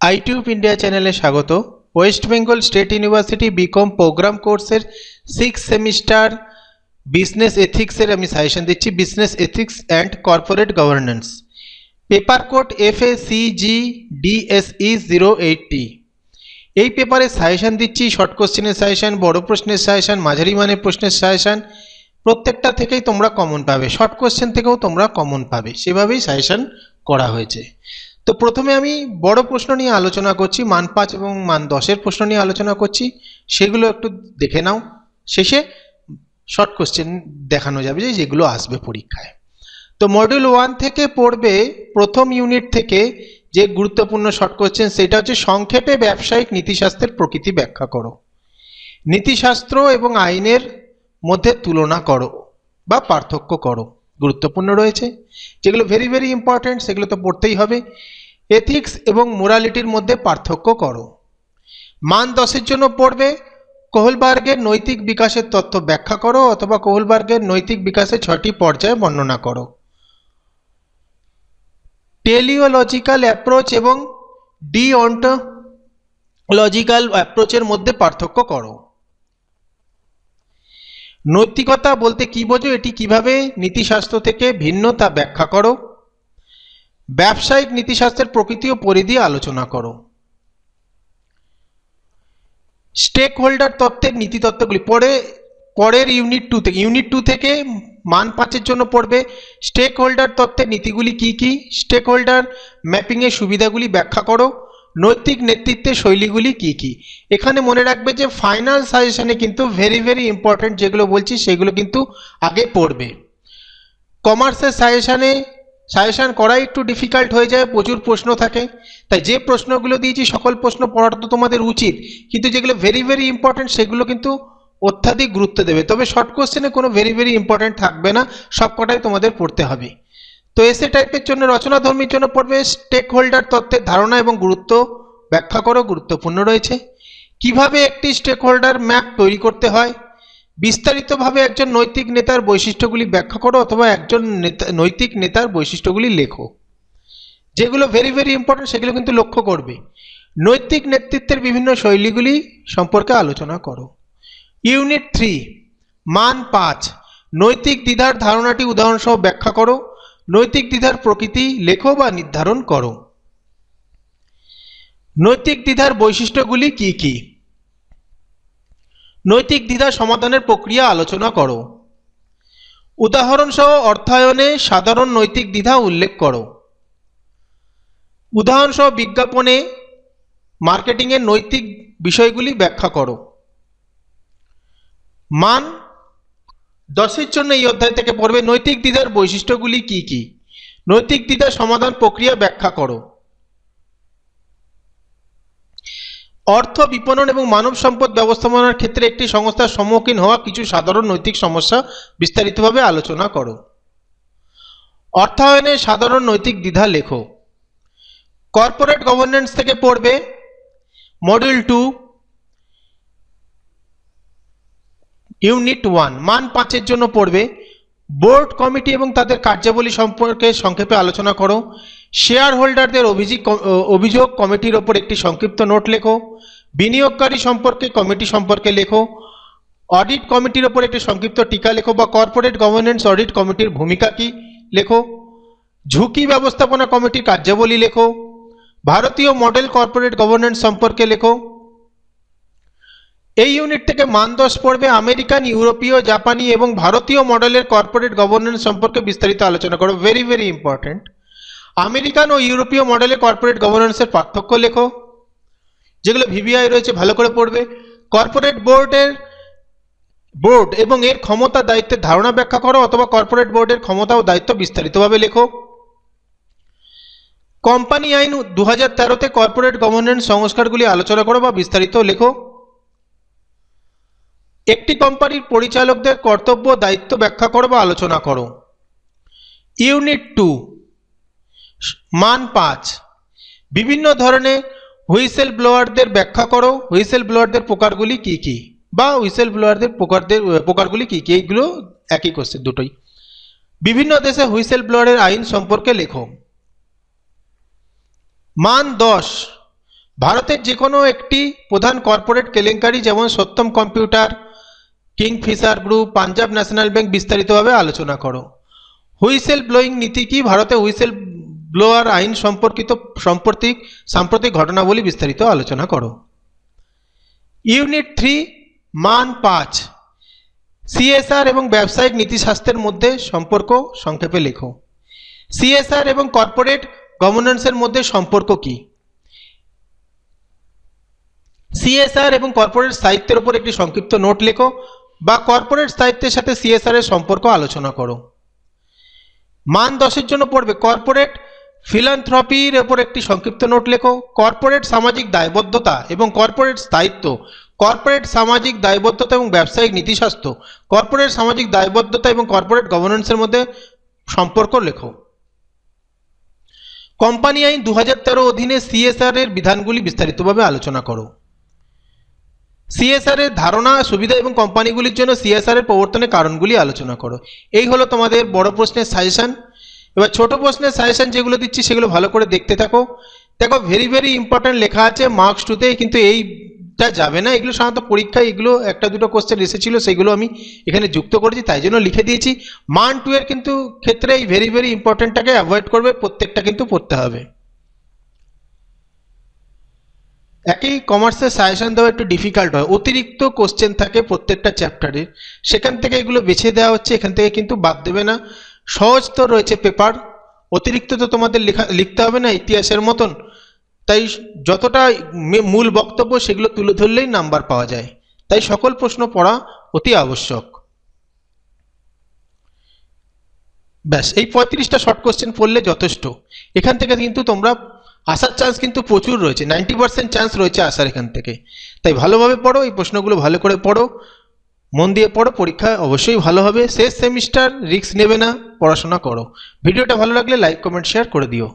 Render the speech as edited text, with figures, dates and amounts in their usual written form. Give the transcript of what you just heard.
আইটিউব India চ্যানেলে স্বাগত। West Bengal State University BCom programme কোর্সের 6 সেমিস্টার বিজনেস এথিক্সের আমি সাজেশন দিচ্ছি। Business ethics and corporate governance, paper code FACG DSE08T। এই পেপারে সাজেশন দিচ্ছি, শর্ট কোশ্চেনের সাজেশন, বড় প্রশ্নের সাজেশন, মাঝারি মানের প্রশ্নের সাজেশন। প্রত্যেকটা থেকেই তোমরা কমন পাবে, শর্ট কোশ্চেন থেকেও তোমরা কমন পাবে, সেভাবেই সাজেশন করা হয়েছে। তো প্রথমে আমি বড় প্রশ্ন নিয়ে আলোচনা করছি, মান 5 এবং মান 10-এর প্রশ্ন নিয়ে আলোচনা করছি, সেগুলো একটু দেখে নাও। শেষে শর্ট কোশ্চেন দেখানো যাবে যেগুলো আসবে পরীক্ষায়। তো মডিউল 1 থেকে পড়বে প্রথম ইউনিট থেকে যে গুরুত্বপূর্ণ শর্ট কোশ্চেন, সেটা হচ্ছে সংক্ষেপে ব্যবসায়িক নীতিশাস্ত্রের প্রকৃতি ব্যাখ্যা করো। নীতিশাস্ত্র এবং আইনের মধ্যে তুলনা করো বা পার্থক্য করো, গুরুত্বপূর্ণ রয়েছে, যেগুলো ভেরি ভেরি ইম্পর্টেন্ট, সেগুলো তো পড়তেই হবে। এথিক্স এবং মোরালিটির মধ্যে পার্থক্য করো। মান 10-এর জন্য পড়বে কোহলবার্গের নৈতিক বিকাশের তত্ত্ব ব্যাখ্যা করো অথবা কোহলবার্গের নৈতিক বিকাশের 6টি পর্যায় বর্ণনা করো। টেলিওলজিক্যাল অ্যাপ্রোচ এবং ডিঅন্টোলজিক্যাল অ্যাপ্রোচের মধ্যে পার্থক্য করো। নৈতিকতা বলতে কি বোঝো, এটি কিভাবে নীতিশাস্ত্র থেকে ভিন্ন তা ব্যাখ্যা করো। ব্যবসায়িক নীতিশাস্ত্রের প্রকৃতি ও পরিধি আলোচনা করো। স্টেক হোল্ডার তত্ত্বের নীতিতত্ত্বগুলি পরের ইউনিট 2 থেকে মান 5-এর জন্য পড়বে স্টেক হোল্ডার তত্ত্বের নীতিগুলি কি কি, স্টেক হোল্ডার ম্যাপিংয়ের সুবিধাগুলি ব্যাখ্যা করো, নৈতিক নেতৃত্বের শৈলীগুলি কি কি। এখানে মনে রাখবে যে ফাইনাল সাজেশনে কিন্তু ভেরি ভেরি ইম্পর্টেন্ট যেগুলো বলছি সেগুলো কিন্তু আগে পড়বে। কমার্সের সাজেশন করাই একটু ডিফিকাল্ট হয়ে যায়, প্রচুর প্রশ্ন থাকে, তাই যে প্রশ্নগুলো দিয়েছি সকল প্রশ্ন পড়াটা তো তোমাদের উচিত, কিন্তু যেগুলো ভেরি ভেরি ইম্পর্টেন্ট সেগুলো কিন্তু অত্যাধিক গুরুত্ব দেবে। তবে শর্ট কোশ্চেনে কোনো ভেরি ভেরি ইম্পর্টেন্ট থাকবে না, সবকটাই তোমাদের পড়তে হবে। তো এসে টাইপের জন্য, রচনাধর্মীর জন্য পড়বে স্টেক হোল্ডার তত্ত্বের ধারণা এবং গুরুত্ব ব্যাখ্যা করো, গুরুত্বপূর্ণ রয়েছে। কিভাবে একটি স্টেক হোল্ডার ম্যাপ তৈরি করতে হয়, বিস্তারিতভাবে একজন নৈতিক নেতার বৈশিষ্ট্যগুলি ব্যাখ্যা করো অথবা একজন নৈতিক নেতার বৈশিষ্ট্যগুলি লেখো। যেগুলো ভেরি ভেরি ইম্পর্টেন্ট সেগুলো কিন্তু লক্ষ্য করবে। নৈতিক নেতৃত্বের বিভিন্ন শৈলীগুলি সম্পর্কে আলোচনা করো। ইউনিট 3 মান 5 নৈতিক দ্বিধার ধারণাটি উদাহরণসহ ব্যাখ্যা করো। নৈতিক দ্বিধার প্রকৃতি লেখো বা নির্ধারণ করো। নৈতিক দ্বিধার বৈশিষ্ট্যগুলি কি কি, নৈতিক দ্বিধা সমাধানের প্রক্রিয়া আলোচনা করো। উদাহরণসহ অর্থায়নে সাধারণ নৈতিক দ্বিধা উল্লেখ করো। উদাহরণসহ বিজ্ঞাপনে মার্কেটিংয়ের নৈতিক বিষয়গুলি ব্যাখ্যা করো। মান 10-এর জন্য এই অধ্যায় থেকে পড়বে নৈতিক দ্বিধার বৈশিষ্ট্যগুলি কি কি, নৈতিক দ্বিধা সমাধান প্রক্রিয়া ব্যাখ্যা করো। অর্থ বিপণন এবং মানব সম্পদ ব্যবস্থাপনার ক্ষেত্রে একটি সংস্থার সম্মুখীন হওয়া কিছু সাধারণ নৈতিক সমস্যা বিস্তারিতভাবে আলোচনা করো। অর্থায়নে সাধারণ নৈতিক দ্বিধা লেখো। কর্পোরেট গভর্নেন্স থেকে পড়বে মডিউল 2 ইউনিট 1 মান 5-এর জন্য পড়বে বোর্ড কমিটি এবং তাদের কার্যাবলী সম্পর্কে সংক্ষেপে আলোচনা করো। শেয়ার হোল্ডারদের অভিযোগ কমিটির ওপর একটি সংক্ষিপ্ত নোট লেখো। বিনিয়োগকারী সম্পর্কে কমিটি সম্পর্কে লেখো। অডিট কমিটির ওপর একটি সংক্ষিপ্ত টিকা লেখো বা কর্পোরেট গভর্নেন্স অডিট কমিটির ভূমিকা কি লেখো। ঝুঁকি ব্যবস্থাপনা কমিটির কার্যাবলী লেখো। ভারতীয় মডেল কর্পোরেট গভর্নেন্স সম্পর্কে লেখো। এই ইউনিট থেকে মান 10 পড়বে আমেরিকান, ইউরোপীয়, জাপানি এবং ভারতীয় মডেলের কর্পোরেট গভর্নেন্স সম্পর্কে বিস্তারিত আলোচনা করো। Very very important. আমেরিকান ও ইউরোপীয় মডেলের কর্পোরেট গভর্নেন্সের পার্থক্য লেখো, যেগুলো ভিভিআই রয়েছে ভালো করে পড়বে। কর্পোরেট বোর্ড এবং এর ক্ষমতা দায়িত্বের ধারণা ব্যাখ্যা করো অথবা কর্পোরেট বোর্ডের ক্ষমতা ও দায়িত্ব বিস্তারিতভাবে লেখো। কোম্পানি আইন 2013-তে কর্পোরেট গভর্নেন্স সংস্কারগুলি আলোচনা করো বা বিস্তারিত লেখো। একটি কোম্পানির পরিচালকদের কর্তব্য দায়িত্ব ব্যাখ্যা করো বা আলোচনা করো। ইউনিট 2 মান 5 বিভিন্ন ধরনের হুইসেল ব্লোয়ারদের ব্যাখ্যা করো। হুইসেল ব্লোয়ারদের প্রকারগুলি কি কি বা হুইসেল ব্লোয়ারদের প্রকারগুলি কি কি, এইগুলো একই কোশ্চেন দুটোই। বিভিন্ন দেশে হুইসেল ব্লোয়ারের আইন সম্পর্কে লেখো। মান 10 ভারতের যে কোনো একটি প্রধান কর্পোরেট কেলেঙ্কারি যেমন Satyam computer, Kingfisher group, Punjab national bank বিস্তারিতভাবে আলোচনা করো। হুইসেল ব্লোয়িং নীতি কি? ভারতে হুইসেল ব্লোয়ার আইন সম্পর্কিত সাম্প্রতিক ঘটনাবলী বিস্তারিত আলোচনা করো। ইউনিট 3 মান 5 সিএসআর এবং ব্যবসায়িক নীতিশাস্ত্রের মধ্যে সম্পর্ক সংক্ষেপে লেখো। সিএসআর এবং কর্পোরেট গভর্নেন্সের মধ্যে সম্পর্ক কি? সিএসআর এবং কর্পোরেট স্থায়িত্বের উপর একটি সংক্ষিপ্ত নোট লেখো বা কর্পোরেট স্থায়িত্বের সাথে সিএসআর এর সম্পর্ক আলোচনা করো। মান 10 এর জন্য পড়বে কর্পোরেট ফিলান্থ্রপির উপর একটি সংক্ষিপ্ত নোট লেখো। কর্পোরেট সামাজিক দায়বদ্ধতা এবং কর্পোরেট স্থায়িত্ব, কর্পোরেট সামাজিক দায়বদ্ধতা এবং ব্যবসায়িক নীতিশাস্ত্র, কর্পোরেট সামাজিক দায়বদ্ধতা এবং কর্পোরেট গভর্নেন্সের মধ্যে সম্পর্ক লেখো। কোম্পানি আইন 2013 অধীনে সিএসআর এর বিধানগুলি বিস্তারিতভাবে আলোচনা করো। সিএসআর এর ধারণা, সুবিধা এবং কোম্পানিগুলির জন্য সিএসআর এর প্রবর্তনের কারণগুলি আলোচনা করো। এই হলো তোমাদের বড় প্রশ্নের সাজেশন। এবার ছোট প্রশ্নের সাজেশন যেগুলো দিচ্ছি সেগুলো ভালো করে দেখতে থাকো। দেখো ভেরি ইম্পর্টেন্ট লেখা আছে মার্কস 2-তে, কিন্তু এইটা যাবে না, এগুলো সাধারণত পরীক্ষায় এগুলো একটা দুটো কোশ্চেন এসেছিল, সেগুলো আমি এখানে যুক্ত করেছি, তাই জন্য লিখে দিয়েছি। মান 2 এর কিন্তু ক্ষেত্রে এই ভেরি ইম্পর্টেন্টটাকে অ্যাভয়েড করবে, প্রত্যেকটা কিন্তু পড়তে হবে। একই কমার্সের সাজেশন দেওয়া একটু ডিফিকাল্ট হয়, অতিরিক্ত কোশ্চেন থাকে প্রত্যেকটা চ্যাপ্টারের, সেখান থেকে এগুলো বেছে দেওয়া হচ্ছে, এখান থেকে কিন্তু বাদ দেবে না। সহজ তো রয়েছে পেপার, অতিরিক্ত তো তোমাদের লিখতে হবে না ইতিহাসের মতন, তাই যতটা মূল বক্তব্য সেগুলো তুলে ধরলেই নাম্বার পাওয়া যায়, তাই সকল প্রশ্ন পড়া অতি আবশ্যক। ব্যাস এই 35টা শর্ট কোশ্চেন পড়লে যথেষ্ট। এখান থেকে কিন্তু তোমরা আসার চান্স কিন্তু প্রচুর রয়েছে, 90% চান্স রয়েছে আসার এখান থেকে, তাই ভালোভাবে পড়ো, এই প্রশ্নগুলো ভালো করে পড়ো, মন দিয়ে পড়ো, পরীক্ষা অবশ্যই ভালো হবে। শেষ সেমিস্টার, রিস্ক নেবে না, পড়াশোনা করো। ভিডিওটা ভালো লাগলে লাইক কমেন্ট শেয়ার করে দিও।